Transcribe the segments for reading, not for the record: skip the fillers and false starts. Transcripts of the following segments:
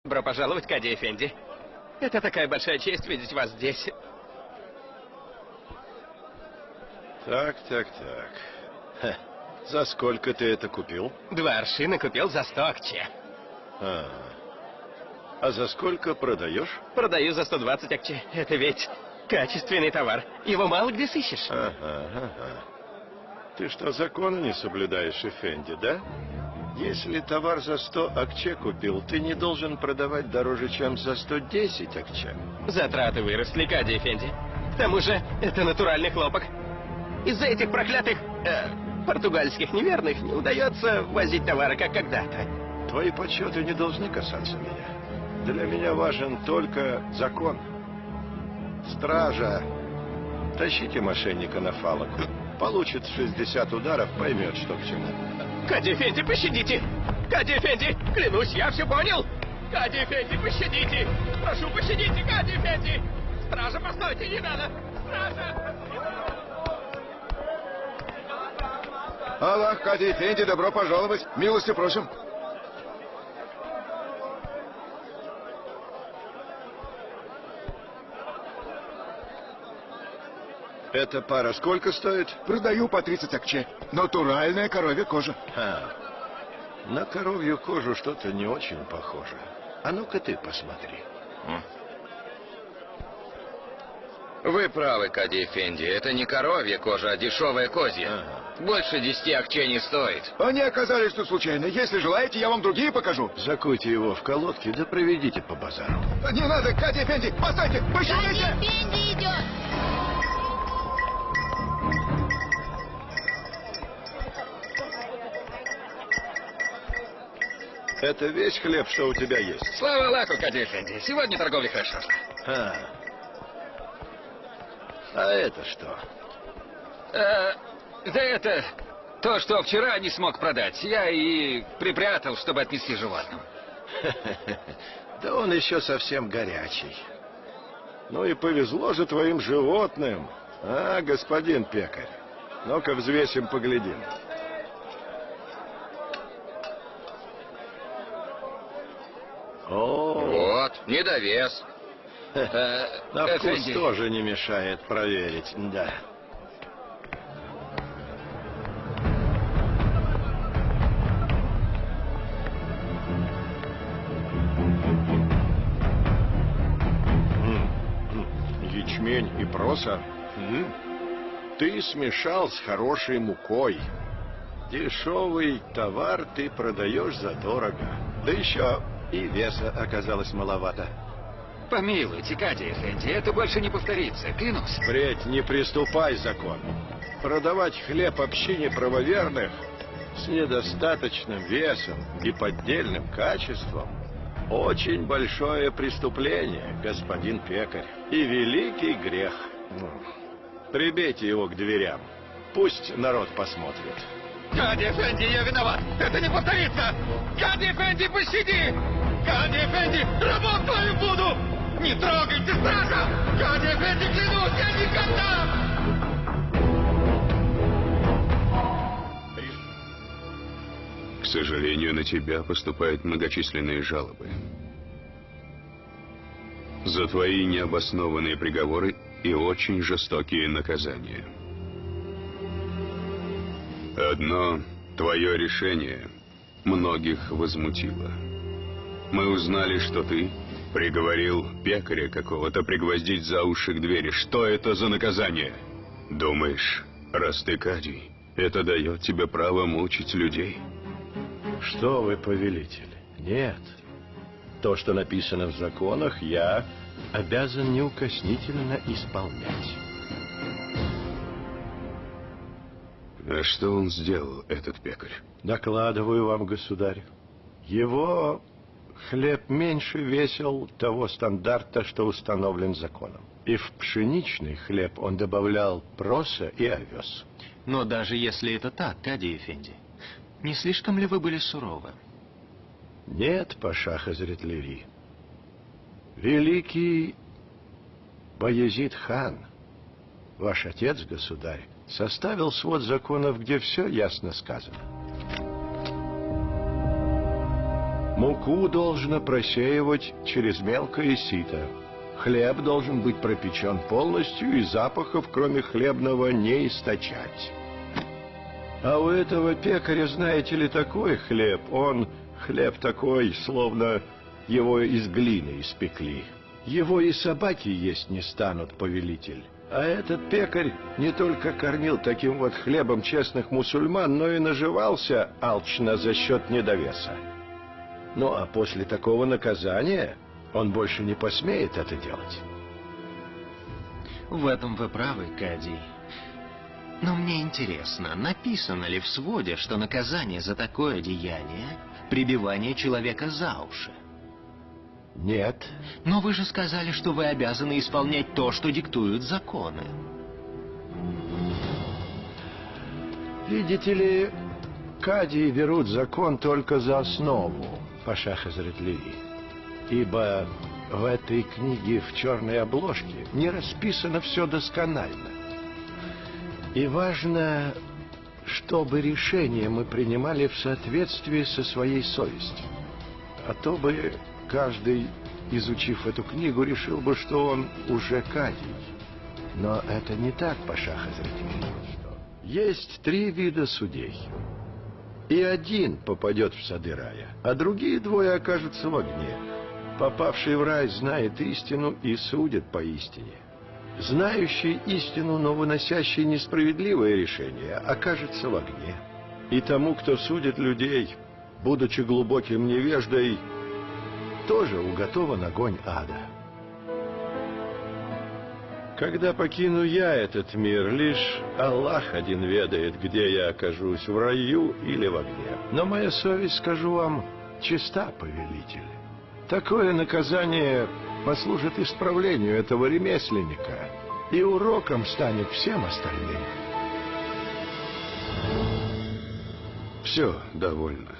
Добро пожаловать, Кади Эфенди. Это такая большая честь видеть вас здесь. Так. Ха. За сколько ты это купил? 2 аршина купил за 100 акче. А за сколько продаешь? Продаю за 120 акче. Это ведь качественный товар. Его мало где сыщешь. Ага. Ты что, закона не соблюдаешь, Эфенди, да? Если товар за 100 акче купил, ты не должен продавать дороже, чем за 110 акче. Затраты выросли, Кади Эфенди. К тому же, это натуральный хлопок. Из-за этих проклятых португальских неверных не удается возить товары, как когда-то. Твои подсчеты не должны касаться меня. Для меня важен только закон. Стража, тащите мошенника на фалоку. Получит 60 ударов, поймет, что к чему. Кади Эфенди, пощадите! Кади Эфенди, клянусь, я все понял! Кади Эфенди, пощадите! Прошу, пощадите, Кади Эфенди! Стража, постойте, не надо! Стража! Аллах, Кади Эфенди, добро пожаловать! Милости просим! Эта пара сколько стоит? Продаю по 30 акче. Натуральная коровья кожа. На коровью кожу что-то не очень похоже. А ну-ка ты посмотри. Вы правы, Кади Эфенди. Это не коровья кожа, а дешевая козья. Больше 10 акче не стоит. Они оказались тут случайно. Если желаете, я вам другие покажу. Закуйте его в колодки, да проведите по базару. Не надо, Кади Эфенди! Постойте! Пощадите! Кади Эфенди идет! Это весь хлеб, что у тебя есть? Слава Аллаху, Кади Эфенди. Сегодня торговля хорошо шла. А это что? Да это то, что вчера не смог продать. Я и припрятал, чтобы отнести животным. Да он еще совсем горячий. Ну и повезло же твоим животным. Господин пекарь. Ну-ка взвесим, поглядим. Вот, недовес. На вкус Эфенди. тоже не мешает проверить, да. Ячмень и проса. Ты смешал с хорошей мукой. Дешевый товар ты продаешь задорого. Да еще и веса оказалось маловато. Помилуйте, Кади Эфенди, это больше не повторится, клянусь. Впредь не приступай к закону. Продавать хлеб общине правоверных с недостаточным весом и поддельным качеством — очень большое преступление, господин пекарь, и великий грех. Прибейте его к дверям. Пусть народ посмотрит. Кади Эфенди, я виноват! Это не повторится! Кади Эфенди, пощади! Кади Эфенди, рабом твоим буду! Не трогайте, стража! Кади Эфенди, клянусь, я никогда! К сожалению, на тебя поступают многочисленные жалобы. За твои необоснованные приговоры и очень жестокие наказания. Одно твое решение многих возмутило. Мы узнали, что ты приговорил пекаря какого-то пригвоздить за уши к двери. Что это за наказание? Думаешь, раз ты Кади, это дает тебе право мучить людей? Что вы, повелитель? Нет. То, что написано в законах, я обязан неукоснительно исполнять. А что он сделал, этот пекарь? Докладываю вам, государь. Его хлеб меньше весил того стандарта, что установлен законом. И в пшеничный хлеб он добавлял проса и овес. Но даже если это так, Кади Эфенди, не слишком ли вы были суровы? Нет, паша Хазрет Лири. Великий Баязид хан, ваш отец, государь, составил свод законов, где все ясно сказано. Муку должно просеивать через мелкое сито. Хлеб должен быть пропечен полностью и запахов, кроме хлебного, не источать. А у этого пекаря, знаете ли, такой хлеб, хлеб такой, словно его из глины испекли. Его и собаки есть не станут, повелитель. А этот пекарь не только кормил таким вот хлебом честных мусульман, но и наживался алчно за счет недовеса. Ну, а после такого наказания он больше не посмеет это делать. В этом вы правы, Кади. Но мне интересно, написано ли в своде, что наказание за такое деяние — прибивание человека за уши? Нет. Но вы же сказали, что вы обязаны исполнять то, что диктуют законы. Видите ли, кадии берут закон только за основу, Паша Хазрет Леви. Ибо в этой книге в черной обложке не расписано все досконально. И важно, чтобы решения мы принимали в соответствии со своей совестью. А то бы каждый, изучив эту книгу, решил бы, что он уже кадий. Но это не так, Паша Хазрет Леви. Есть 3 вида судей. И один попадет в сады рая, а другие 2 окажутся в огне. Попавший в рай знает истину и судит по истине. Знающий истину, но выносящий несправедливое решение, окажется в огне. И тому, кто судит людей, будучи глубоким невеждой, тоже уготован огонь ада. Когда покину я этот мир, лишь Аллах один ведает, где я окажусь, в раю или в огне. Но моя совесть, скажу вам, чиста, повелитель. Такое наказание послужит исправлению этого ремесленника и уроком станет всем остальным. Все, довольно.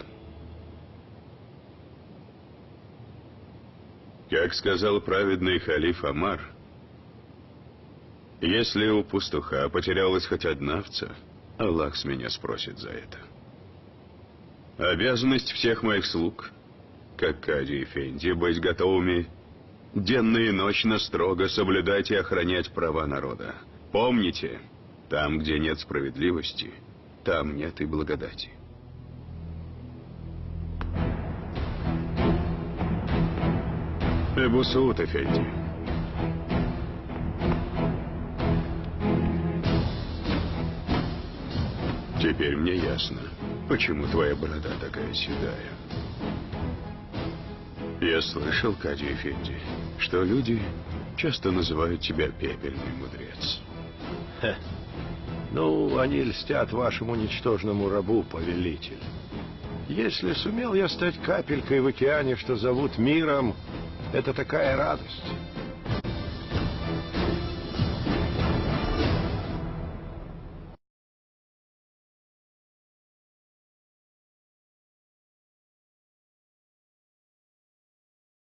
Как сказал праведный халиф Омар, если у пастуха потерялась хоть одна овца, Аллах с меня спросит за это. Обязанность всех моих слуг, как Кади Эфенди, быть готовыми денно и ночно строго соблюдать и охранять права народа. Помните, там, где нет справедливости, там нет и благодати. Эбу Сауд Эфенди. Теперь мне ясно, почему твоя борода такая седая. Я слышал, Кади Эфенди, что люди часто называют тебя пепельный мудрец. Ну, они льстят вашему ничтожному рабу, повелитель. Если сумел я стать капелькой в океане, что зовут миром, это такая радость.